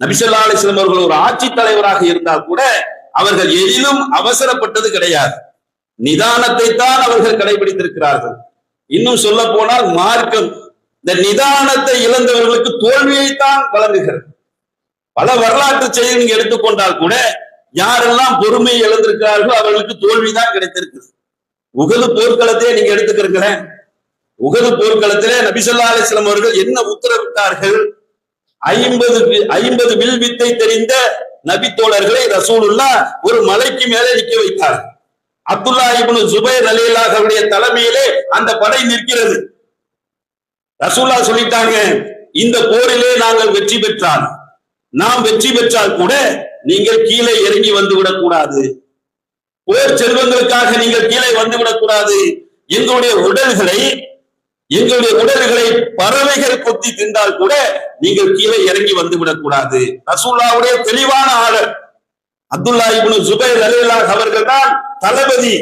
நபி ஸல்லல்லாஹு அலைஹி வஸல்லம் அவர்கள் ஒரு ஆட்சி தலைவராக இருந்தால் கூட அவர்கள் எதிலும் அவசரப்பட்டது கிடையாது. நிதானத்தை தான் அவர்கள் கடைபிடித்திருக்கிறார்கள். இன்னும் சொல்ல போனால் மார்க்கம் இந்த நிதானத்தை இழந்தவர்களுக்கு தோல்வியைத்தான் வழங்குகிறது. பல வரலாற்று செய்தி நீங்க எடுத்துக்கொண்டால் கூட யாரெல்லாம் பொறுமையை இழந்திருக்கிறார்களோ அவர்களுக்கு தோல்விதான் கிடைத்திருக்கிறது. உஹது போர்க்களத்தையே நீங்க எடுத்துக்கிறீங்களேன். உஹது போர்க்களத்திலே நபி ஸல்லல்லாஹு அலைஹி வஸல்லம் அவர்கள் என்ன உத்தரவிட்டார்கள்? 50 வில் வித்தை தெரிந்த நபி தோழர்களை ரசூலுல்லாஹ் ஒரு மலைக்கு மேலே நிற்க வைத்தார். அப்துல்லா இப்னு ஜுபைர் ரலியல்லாஹு அவருடைய தலைமையிலே அந்த படை நிற்கிறது. ரசூலுல்லாஹ் சொல்லிட்டாங்க, இந்த போரிலே நாங்கள் வெற்றி பெற்றால், நாம் வெற்றி பெற்றால் கூட நீங்கள் கீழே இறங்கி வந்து விடக்கூடாது. போர் செல்வங்களுக்காக நீங்கள் கீழே வந்து விடக்கூடாது. எங்களுடைய உடல்களை பறவைகள் கொத்தி தின்றால் கூட நீங்கள் கீழே இறங்கி வந்து விடக்கூடாது. ரசூலுல்லாஹ்வுடைய தெளிவான ஆர்டர். அப்துல்லா இப்னு ஜுபைர் ரலியல்லாஹு அவர்கள் தான் தளபதி.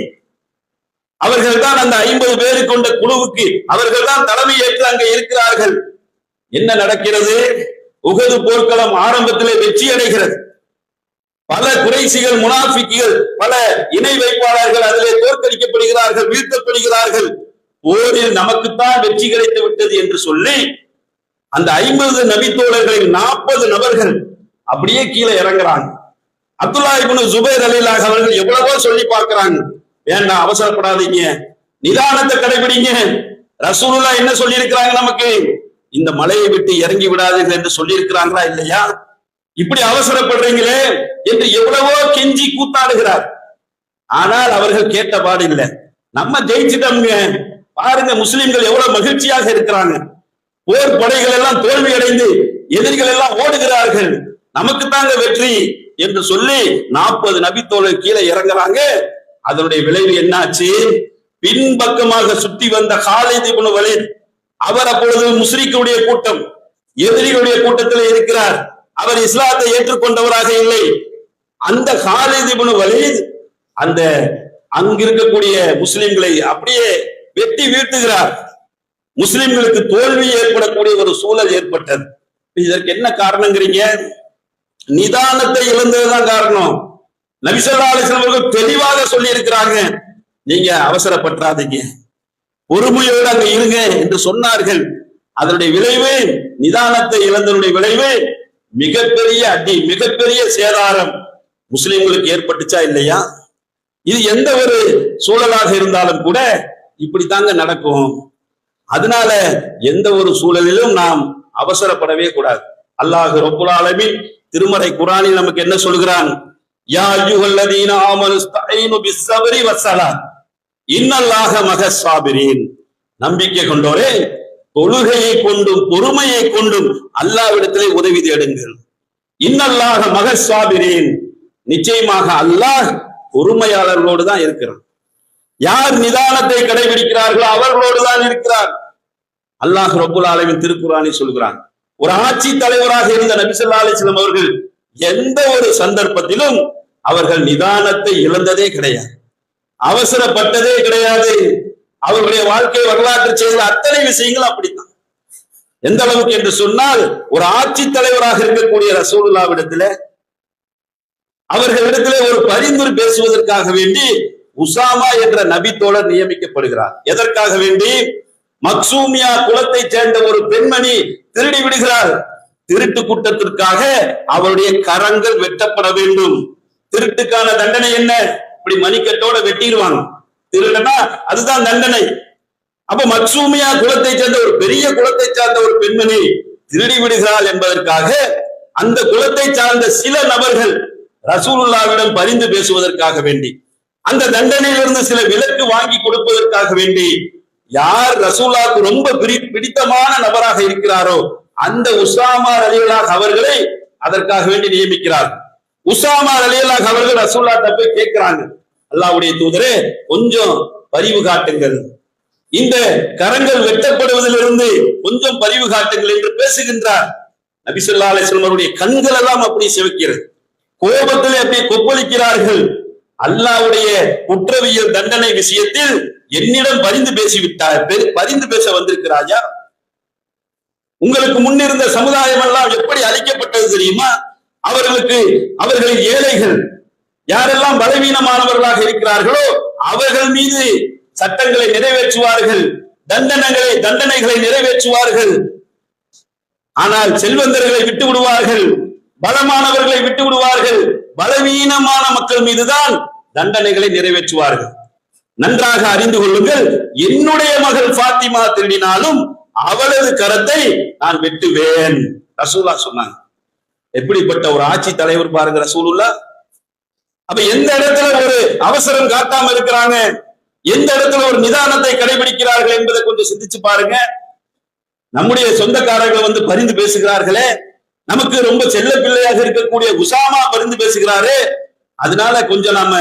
அவர்கள் தான் அந்த 50 பேரு கொண்ட குழுவுக்கு அவர்கள் தான் தலைமை ஏற்று அங்கே இருக்கிறார்கள். என்ன நடக்கிறது? உஹது போர்க்களம் ஆரம்பத்திலே வெற்றி அடைகிறது. பல குறைசிகள், முனாஃபிக்குகள், பல இணை வைப்பாளர்கள் அதிலே தோற்கடிக்கப்படுகிறார்கள், வீழ்த்தப்படுகிறார்கள். போரில் நமக்குத்தான் வெற்றி கிடைத்து விட்டது என்று சொல்லி அந்த 50 நபித்தோழர்களின் 40 நபர்கள் அப்படியே கீழே இறங்குறாங்க. அப்துல்லா இப்னு ஜுபைர் ரலியல்லாஹு அவர்கள் எவ்வளவோ சொல்லி பார்க்கிறாங்க, வேண்டாம் அவசரப்படாதீங்க, நிதானத்தை கடைபிடிங்க. ரசூலுல்லாஹ் என்ன சொல்லி இருக்கிறாங்க? நமக்கு இந்த மலையை விட்டு இறங்கி விடாதீர்கள் என்று சொல்லி இருக்கிறாங்களா இல்லையா? இப்படி அவசரப்படுறீங்களே என்று எவ்வளவோ கெஞ்சி கூத்தாடுகிறார். ஆனால் அவர்கள் கேட்ட பாடு இல்லை. நம்ம ஜெயிச்சிட்டோம்ங்க, பாருங்க முஸ்லிம்கள் எவ்வளவு மகிழ்ச்சியாக இருக்கிறாங்க, போர் படைகள் எல்லாம் தோல்வி அடைந்து எதிரிகள் எல்லாம் ஓடுகிறார்கள், நமக்கு தாங்க வெற்றி என்று சொல்லி 40 நபித்தோழர் கீழே இறங்குறாங்க. அதனுடைய விளைவு என்னாச்சு? பின்பக்கமாக சுற்றி வந்த காலித் இப்னு வலீத், அவர் அப்பொழுது முஸ்ரிக்குடைய கூட்டம், எதிரிகளுடைய கூட்டத்தில் இருக்கிறார். அவர் இஸ்லாத்தை ஏற்றுக்கொண்டவராக இல்லை. அந்த காலித் இப்னு வலீத் அந்த அங்கிருக்கக்கூடிய முஸ்லிம்களை அப்படியே வெட்டி வீழ்த்துகிறார். முஸ்லிம்களுக்கு தோல்வி ஏற்படக்கூடிய ஒரு சூழல் ஏற்பட்டது. இதற்கு என்ன காரணங்கிறீங்க? நிதானத்தை இழந்ததுதான் காரணம். நபி ஸல்லல்லாஹு அலைஹி வஸல்லம் அவர்கள் தெளிவாக சொல்லி இருக்கிறாங்க, நீங்க அவசரப்படாதீங்க, பொறுமையோடு அங்க இருங்க என்று சொன்னார்கள். அதனுடைய விளைவு, நிதானத்தை இழந்தனுடைய விளைவு மிகப்பெரிய அடி, மிகப்பெரிய சேதாரம் முஸ்லிம்களுக்கு ஏற்பட்டுச்சா இல்லையா? இது எந்த ஒரு சூழலாக இருந்தாலும் கூட இப்படித்தாங்க நடக்கும். அதனால எந்த ஒரு சூழலிலும் நாம் அவசரப்படவே கூடாது. அல்லாஹ் ரப்புல் ஆலமீன் திருமறை குர்ஆனில் நமக்கு என்ன சொல்கிறான்? யா அய்யுஹல்லதீன ஆமனு இஸ்தஈனு பிஸ்ஸப்ரி வஸ்ஸலாத் இன்னல்லாஹ மஹஸ் ஸாபிரீன். நம்பிக்கை கொண்டோரே, தொழுகையை கொண்டும் பொறுமையை கொண்டும் அல்லாஹ்விடத்திலே உதவி தேடுங்கள். இன்னல்லாஹ மஹஸ் ஸாபிரீன், நிச்சயமாக அல்லாஹ் பொறுமையாளர்களோடு தான் இருக்கிறான். யார் நிதானத்தை கடைபிடிக்கிறார்களோ அவர்களோடு தான் இருக்கிறார். அல்லாஹ் ரப்புல் ஆலமீன் திருக்குர்ஆனில் சொல்கிறான். ஒரு ஆட்சி தலைவராக இருந்த நபி ஸல்லல்லாஹு அலைஹி வஸல்லம் அவர்கள் எந்த ஒரு சந்தர்ப்பத்திலும் அவர்கள் நிதானத்தை இழந்ததே கிடையாது, அவசரப்பட்டதே கிடையாது. அவர்களுடைய வாழ்க்கை வரலாற்று செய்த அத்தனை விஷயங்கள் அப்படித்தான். எந்த அளவுக்கு என்று சொன்னால், ஒரு ஆட்சி தலைவராக இருக்கக்கூடிய ரசூலுல்லாஹ்விடத்திலே அவர்களிடத்திலே ஒரு பரிந்துரை பேசுவதற்காக வேண்டி உசாமா என்ற நபி தோழர் நியமிக்கப்படுகிறார். எதற்காக வேண்டி? மக்சூமியா குலத்தை சேர்ந்த ஒரு பெண்மணி திருடி விடுகிறார். திருட்டு குற்றத்திற்காக அவருடைய கரங்கள் வெட்டப்பட வேண்டும். திருட்டுக்கான தண்டனை என்ன? இப்படி மணிக்கட்டோட வெட்டிடுவாங்க. திருடனா அதுதான் தண்டனை. அப்ப மக்சூமியா குலத்தை சேர்ந்த ஒரு பெரிய குலத்தை சார்ந்த ஒரு பெண்மணி திருடி விடுகிறாள் என்பதற்காக அந்த குலத்தை சார்ந்த சில நபர்கள் ரசூலுல்லாஹ்விடம் பரிந்து பேசுவதற்காக வேண்டி, அந்த தண்டனையிலிருந்து சில விலக்கு வாங்கி கொடுப்பதற்காக வேண்டி, யார் ரசூலுல்லாஹ்வுக்கு ரொம்ப பிடித்தமான நபராக இருக்கிறாரோ அந்த உசாமா ரலியல்லாஹு அவர்களை அதற்காக வேண்டி நியமிக்கிறார். உசாமா ரலியல்லாஹு அவர்கள் ரசூலுல்லாஹ்ட்ட போய் கேட்கிறாங்க, அல்லாஹ்வுடைய தூதரே, கொஞ்சம் பரிவு காட்டுங்கள், இந்த கரங்கள் வெட்டப்படுவதிலிருந்து கொஞ்சம் பரிவு காட்டுங்கள் என்று பேசுகின்றார். நபி ஸல்லல்லாஹு அலைஹி வஸல்லம் அவருடைய கண்கள் எல்லாம் அப்படி சிவக்கிறது, கோபத்திலே அப்படியே கொப்பளிக்கிறார்கள். அல்லாஹ்வுடைய குற்றவியல் தண்டனை விஷயத்தில் என்னிடம் பரிந்து பேசிவிட்டார், பரிந்து பேச வந்திருக்கிறாயா? உங்களுக்கு முன்னிருந்த சமுதாயம் எல்லாம் எப்படி அழிக்கப்பட்டது தெரியுமா? அவர்களின் ஏழைகள் யாரெல்லாம் பலவீனமானவர்களாக இருக்கிறார்களோ அவர்கள் மீது சட்டங்களை நிறைவேற்றுவார்கள், தண்டனைகளை நிறைவேற்றுவார்கள். ஆனால் செல்வந்தர்களை விட்டு விடுவார்கள், பலமானவர்களை விட்டு விடுவார்கள், பலவீனமான மக்கள் மீதுதான் தண்டனைகளை நிறைவேற்றுவார்கள். நன்றாக அறிந்து கொள்ளுங்கள், என்னுடைய மகள் ஃபாத்திமா திருடினாலும் அவளது கரத்தை நான் வெட்டுவேன் ரசூலுல்லாஹ் சொன்னாங்க. எப்படிப்பட்ட ஒரு ஆட்சி தலைவர் பாருங்க ரசூலுல்லாஹ். அப்ப எந்த இடத்துல ஒரு அவசரம் காட்டாம இருக்கிறாங்க, எந்த இடத்துல ஒரு நிதானத்தை கடைபிடிக்கிறார்கள் என்பதை கொஞ்சம் சிந்திச்சு பாருங்க. நம்முடைய சொந்தக்காரர்கள் பரிந்து பேசுகிறார்களே, நமக்கு ரொம்ப செல்ல பிள்ளையாக இருக்கக்கூடிய உசாமா பரிந்து பேசுகிறாரு, அதனால கொஞ்சம் நாம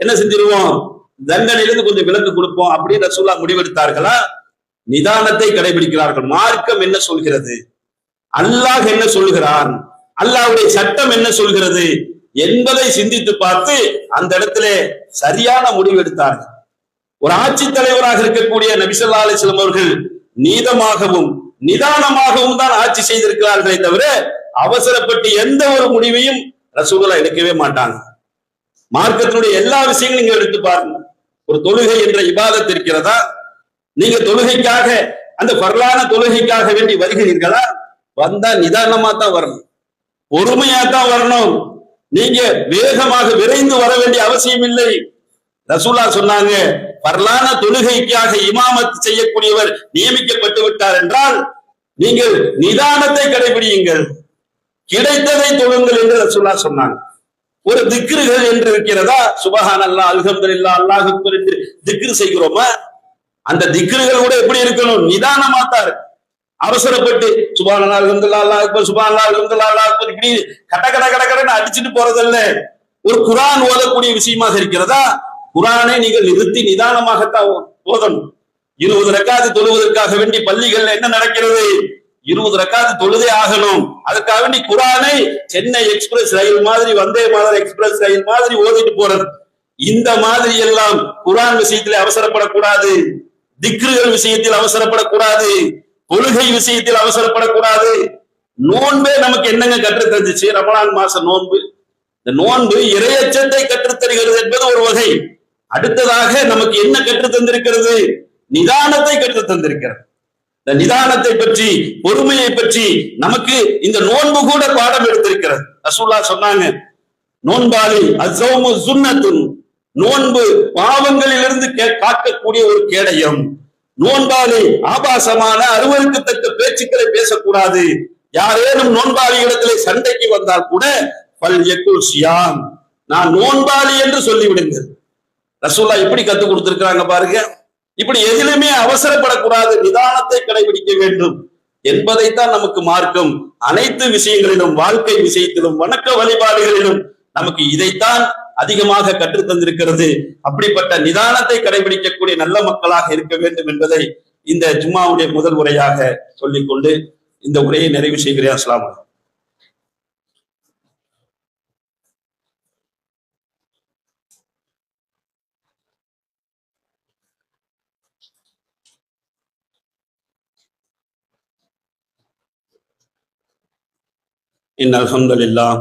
என்ன செஞ்சிருவோம், தண்டனையிலிருந்து கொஞ்சம் விலக்கு கொடுப்போம் அப்படின்னு ரசூலுல்லாஹ் முடிவெடுத்தார்களா? நிதானத்தை கடைபிடிக்கிறார்கள். மார்க்கம் என்ன சொல்கிறது, அல்லாஹ் என்ன சொல்கிறான், அல்லாஹ்வுடைய சட்டம் என்ன சொல்கிறது என்பதை சிந்தித்து பார்த்து அந்த இடத்துல சரியான முடிவு எடுத்தார்கள். ஒரு ஆட்சி தலைவராக இருக்கக்கூடிய நபி ஸல்லல்லாஹு அலைஹி வஸல்லம் அவர்கள் நீதமாகவும் நிதானமாகவும் தான் ஆட்சி செய்திருக்கிறார்களே தவிர அவசரப்பட்டு எந்த ஒரு முடிவையும் ரசூலுல்லாஹ் எடுக்கவே மாட்டாங்க. மார்க்கத்தினுடைய எல்லா விஷயங்களும் நீங்க எடுத்து பாருங்க. ஒரு தொழுகை என்ற இபாதத் இருக்கிறதா? நீங்க தொழுகைக்காக, அந்த பரலான தொழுகைக்காக வேண்டி வருகிறீர்களா? வந்தா நிதானமா தான் வரணும், பொறுமையா தான் வரணும். நீங்க வேகமாக விரைந்து வர வேண்டிய அவசியம் இல்லை. ரசூலுல்லாஹ் சொன்னாங்க, பரலான தொழுகைக்காக இமாமத் செய்யக்கூடியவர் நியமிக்கப்பட்டு விட்டார் என்றால் நீங்கள் நிதானத்தை கடைபிடியுங்கள், கிடைத்ததை தொழுங்கள் என்று ரசூலுல்லாஹ் சொன்னாங்க. ஒரு திக்ருகள் என்று இருக்கிறதா? சுபஹானல்லாஹ், அல்ஹம்துலில்லாஹ், அல்லாஹ் அக்பர் என்று திக்ரு செய்கிறோமா? அந்த திக்ருகள் கூட எப்படி இருக்கணும்? நிதானமா தான் இருக்கு. அவசரப்பட்டு சுபஹானல்லாஹ், அல்ஹம்துலில்லாஹ், அல்லாஹ் அக்பர், சுபஹானல்லாஹ், அல்ஹம்துலில்லாஹ், அல்லாஹ் அக்பர் இப்படி கடன்னு அடிச்சுட்டு போறதில்ல. ஒரு குர்ஆன் ஓதக்கூடிய விஷயமாக இருக்கிறதா? குர்ஆனை நீங்கள் நிறுத்தி நிதானமாகத்தான் ஓதணும். 20 ரக்காத்து தொழுவதற்காக வேண்டி பள்ளிகள்ல என்ன நடக்கிறது? 20 ரக்காத்து தொழுதே ஆகணும். அதுக்காக வேண்டி குர்ஆனை சென்னை எக்ஸ்பிரஸ் ரயில் மாதிரி, வந்தே மாதர் எக்ஸ்பிரஸ் ரயில் மாதிரி ஓதிட்டு போறது. இந்த மாதிரி எல்லாம் குர்ஆன் விஷயத்தில் அவசரப்படக்கூடாது, திக்ருகள் விஷயத்தில் அவசரப்படக்கூடாது, தொழுகை விஷயத்தில் அவசரப்படக்கூடாது. நோன்பே நமக்கு என்னங்க கற்றுத் தந்துச்சு? ரமலான் மாச நோன்பு. இந்த நோன்பு இறையச்சத்தை கற்றுத் தருகிறது என்பது ஒரு வகை. அடுத்ததாக நமக்கு என்ன கற்றுத் தந்திருக்கிறது? நிதானத்தை கற்றுத் தந்திருக்கிறது. இந்த நிதானத்தை பற்றி, பொறுமையை பற்றி நமக்கு இந்த நோன்பு கூட பாடம் எடுத்திருக்கிறது. ரசூலுல்லாஹ் சொன்னாங்க, நோன்பாளி அஸ்ஸௌமு சுன்னத்துன், நோன்பு பாவங்களிலிருந்து காக்கக்கூடிய ஒரு கேடயம். நோன்பாளி ஆபாசமான அருவருக்கத்தக்க பேச்சுக்களை பேசக்கூடாது. யாரேனும் நோன்பாளி இடத்திலே சண்டைக்கு வந்தால் கூட பல் யக்குல் சியாம், நான் நோன்பாளி என்று சொல்லிவிடுங்கள். ரசூலுல்லாஹ் இப்படி கத்துக் கொடுத்திருக்கிறாங்க பாருங்க. இப்படி எதிலுமே அவசரப்படக்கூடாது, நிதானத்தை கடைபிடிக்க வேண்டும் என்பதைத்தான் நமக்கு மார்க்கம் அனைத்து விஷயங்களிலும், வாழ்க்கை விஷயத்திலும், வணக்க வழிபாடுகளிலும் நமக்கு இதைத்தான் அதிகமாக கற்றுத் தந்திருக்கிறது. அப்படிப்பட்ட நிதானத்தை கடைபிடிக்கக்கூடிய நல்ல மக்களாக இருக்க வேண்டும் என்பதை இந்த ஜும்மாவுடைய முதல் உரையாக சொல்லிக்கொண்டு இந்த உரையை நிறைவு செய்கிறேன். அஸ்ஸலாமு அலைக்கும். அல்ஹம்துலில்லாஹ்.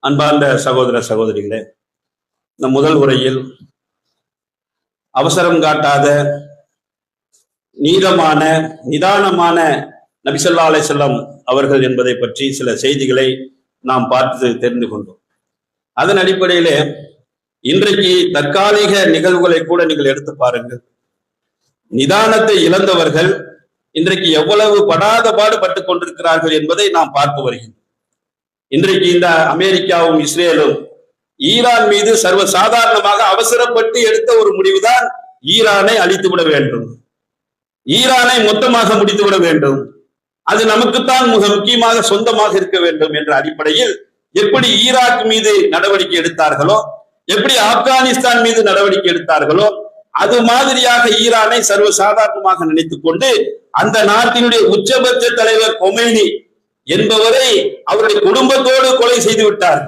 அன்பார்ந்த சகோதர சகோதரிகளே, இந்த முதல் உரையில் அவசரம் காட்டாத நீளமான நிதானமான நபி ஸல்லல்லாஹு அலைஹி வஸல்லம் அவர்கள் என்பதை பற்றி சில செய்திகளை நாம் பார்த்து தெரிந்து கொண்டோம். அதன் அடிப்படையிலே இன்றைக்கு தற்காலிக நிகழ்வுகளை கூட நீங்கள் எடுத்து பாருங்கள். நிதானத்தை இழந்தவர்கள் இன்றைக்கு எவ்வளவு படாத பாடுபட்டுக் கொண்டிருக்கிறார்கள் என்பதை நாம் பார்த்து வருகிறோம். இன்றைக்கு இந்த அமெரிக்காவும் இஸ்ரேலும் ஈரான் மீது சர்வசாதாரணமாக அவசரப்பட்டு எடுத்த ஒரு முடிவுதான் ஈரானை அழித்துவிட வேண்டும், ஈரானை மொத்தமாக முடித்துவிட வேண்டும், அது நமக்குத்தான் மிக முக்கியமாக சொந்தமாக இருக்க வேண்டும் என்ற அடிப்படையில் எப்படி ஈராக் மீது நடவடிக்கை எடுத்தார்களோ, எப்படி ஆப்கானிஸ்தான் மீது நடவடிக்கை எடுத்தார்களோ, அது மாதிரியாக ஈரானை சர்வசாதாரணமாக நினைத்துக் கொண்டு அந்த நாட்டினுடைய உச்சபட்ச தலைவர் கொமேனி என்பவரை அவருடைய குடும்பத்தோடு கொலை செய்து விட்டார்.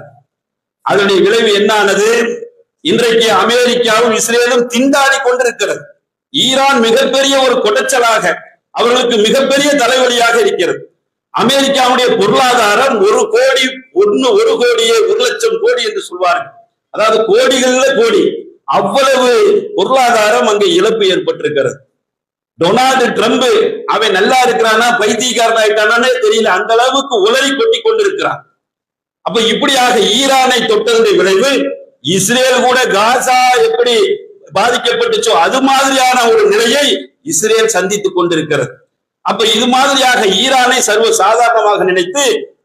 அதனுடைய விளைவு என்ன ஆனது? இன்றைக்கு அமெரிக்காவும் இஸ்ரேலும் திண்டாடி கொண்டிருக்கிறது. ஈரான் மிகப்பெரிய ஒரு கொடைச்சலாக, அவர்களுக்கு மிகப்பெரிய தலைவலியாக இருக்கிறது. அமெரிக்காவுடைய பொருளாதாரம் 1 கோடி 1 கோடியே 1 லட்சம் கோடி என்று சொல்வார்கள். அதாவது கோடிகள்ல கோடி, அவ்வளவு பொருளாதாரம் அங்கே இழப்பு ஏற்பட்டிருக்கிறது. டொனால்டு ட்ரம்ப் அவன் நல்லா இருக்கிறானா பைத்தியக்காரன் ஆயிட்டானே தெரியல, அந்த அளவுக்கு உளறி கொட்டி கொண்டிருக்கிறான். அப்ப இப்படியாக ஈரானை தொட்டதுடைய விளைவு இஸ்ரேல் கூட காசா எப்படி பாதிக்கப்பட்டுச்சோ அது மாதிரியான ஒரு நிலையை இஸ்ரேல் சந்தித்துக் கொண்டிருக்கிறது. அப்ப இது மாதிரியாக ஈரானை சர்வ சாதாரணமாக நினைத்து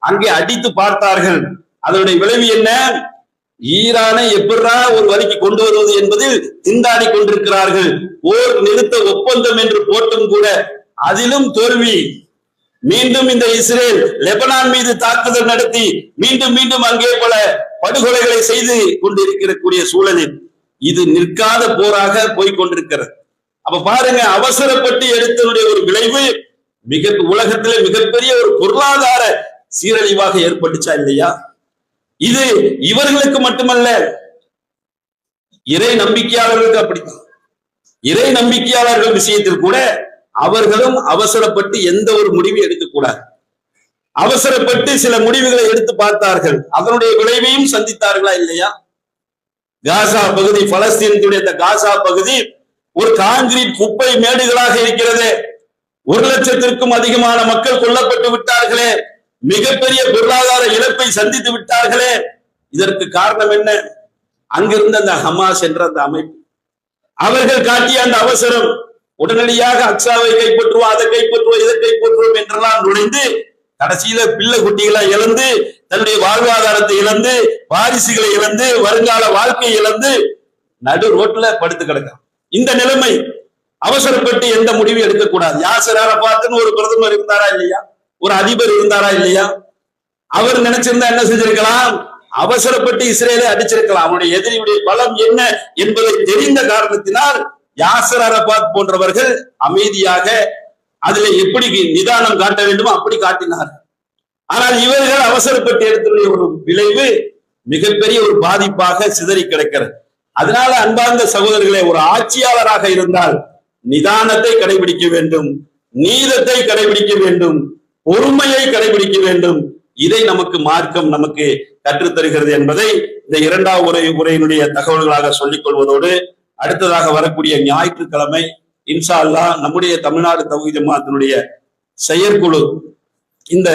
அங்கே அடித்து பார்த்தார்கள். அதனுடைய விளைவு என்ன? ஈரானை எப்படா ஒரு வரிக்கு கொண்டு வருவது என்பதில் திண்டாடி கொண்டிருக்கிறார்கள். போர் நிறுத்த ஒப்பந்தம் என்று போட்டும் கூட அதிலும் தோல்வி. மீண்டும் இந்த இஸ்ரேல் லெபனான் மீது தாக்குதல் நடத்தி மீண்டும் மீண்டும் அங்கே பல படுகொலைகளை செய்து கொண்டிருக்கக்கூடிய சூழலில் இது நிற்காத போராக போய்கொண்டிருக்கிறது. அப்ப பாருங்க, அவசரப்பட்டு எடுத்தனுடைய ஒரு விளைவு உலகத்திலே மிகப்பெரிய ஒரு பொருளாதார சீரழிவாக ஏற்பட்டுச்சா இல்லையா? இது இவர்களுக்கு மட்டுமல்ல, இறை நம்பிக்கையாளர்களுக்கு அப்படித்தான். இறை நம்பிக்கையாளர்கள் விஷயத்தில் கூட அவர்களும் அவசரப்பட்டு எந்த ஒரு முடிவும் எடுக்கக்கூடாது. அவசரப்பட்டு சில முடிவுகளை எடுத்து பார்த்தார்கள், அதனுடைய விளைவையும் சந்தித்தார்களா இல்லையா? காசா பகுதி, பலஸ்தீனத்துடைய இந்த காசா பகுதி ஒரு கான்கிரீட் குப்பை மேடுகளாக இருக்கிறது. 1 லட்சத்திற்கும் அதிகமான மக்கள் கொல்லப்பட்டு விட்டார்களே, மிகப்பெரிய பொருளாதார இழப்பை சந்தித்து விட்டார்களே. இதற்கு காரணம் என்ன? அங்கிருந்த அந்த ஹமாஸ் என்ற அந்த அமைப்பு, அவர்கள் காட்டிய அந்த அவசரம், உடனடியாக அக்ஸாவை கைப்பற்றுவோம், அதை கைப்பற்றுவோம், இதை கைப்பற்றுவோம் என்றெல்லாம் நுழைந்து கடைசியில பிள்ளை குட்டிகளை இழந்து, தன்னுடைய வாழ்வாதாரத்தை இழந்து, வாரிசுகளை இழந்து, வருங்கால வாழ்க்கை இழந்து நடு ரோட்ல படுத்து கிடக்கும். இந்த நிலைமை. அவசரப்பட்டு எந்த முடிவும் எடுக்கக்கூடாது. யாசர் அரபாத்னு ஒரு பிரதமர் இருந்தாரா இல்லையா? ஒரு அதிபர் இருந்தாரா இல்லையா? அவர் நினைச்சிருந்தா என்ன செஞ்சிருக்கலாம்? அவசரப்பட்டு இஸ்ரேலை அடிச்சிருக்கலாம். அவனுடைய எதிரியுடைய பலம் என்ன என்பதை தெரிந்த காரணத்தினால் யாசர் அரபாத் போன்றவர்கள் அமைதியாக அதில் எப்படி நிதானம் காட்ட வேண்டுமோ அப்படி காட்டினார். ஆனால் இவர்கள் அவசரப்பட்டு எடுத்துள்ள ஒரு விளைவு மிகப்பெரிய ஒரு பாதிப்பாக சிதறி கிடக்கிறது. அதனால அன்பார்ந்த சகோதரர்களே, ஒரு ஆட்சியாளராக இருந்தால் நிதானத்தை கடைபிடிக்க வேண்டும், நீதத்தை கடைபிடிக்க வேண்டும், பொறுமையை கடைபிடிக்க வேண்டும். இதை நமக்கு மார்க்கம் நமக்கு கற்றுத் தருகிறது என்பதை இந்த 2வது உரையினுடைய தகவல்களாக சொல்லிக் கொள்வதோடு, அடுத்ததாக வரக்கூடிய ஞாயிற்றுக்கிழமை இன்ஷா அல்லாஹ் நம்முடைய தமிழ்நாடு தௌஹீத் ஜமாஅத்தினுடைய செயற்குழு, இந்த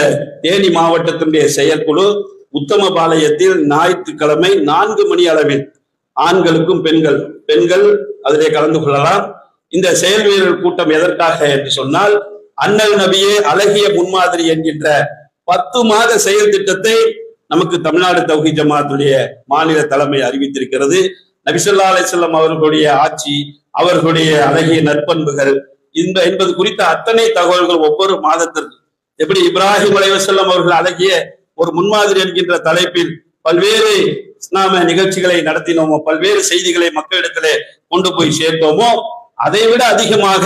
தேனி மாவட்டத்தினுடைய செயற்குழு உத்தமபாளையத்தில் ஞாயிற்றுக்கிழமை 4 மணி அளவில் ஆண்களுக்கும் பெண்கள் அதிலே கலந்து கொள்ளலாம். இந்த செயல் வீரர் கூட்டம் எதற்காக என்று சொன்னால், அண்ணல் நபியே அழகிய முன்மாதிரி என்கின்ற 10 மாத செயல் திட்டத்தை நமக்கு தமிழ்நாடு தௌஹீத் ஜமாத்துடைய மாநில தலைமை அறிவித்திருக்கிறது. நபி ஸல்லல்லாஹு அலைஹி வஸல்லம் அவர்களுடைய ஆட்சி, அவர்களுடைய அழகிய நற்பண்புகள் என்பது குறித்த அத்தனை தகவல்கள் ஒவ்வொரு மாதத்திற்கு, எப்படி இப்ராஹிம் அலைஹிஸ்ஸலாம் அவர்கள் அழகிய ஒரு முன்மாதிரி என்கின்ற தலைப்பில் பல்வேறு இஸ்லாமிய நிகழ்ச்சிகளை நடத்தினோமோ, பல்வேறு செய்திகளை மக்களிடத்திலே கொண்டு போய் சேர்த்தோமோ, அதை விட அதிகமாக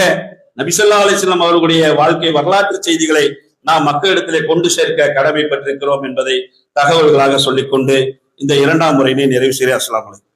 நபி ஸல்லல்லாஹு அலைஹி வஸல்லம் அவர்களுடைய வாழ்க்கை வரலாற்று செய்திகளை நாம் மக்களிடத்திலே கொண்டு சேர்க்க கடமைப்பட்டிருக்கிறோம் என்பதை தகவல்களாக சொல்லிக்கொண்டு இந்த 2ஆம் முறையினை நிறைவு செய்கிறேன். அஸ்ஸலாமு அலைக்கும்.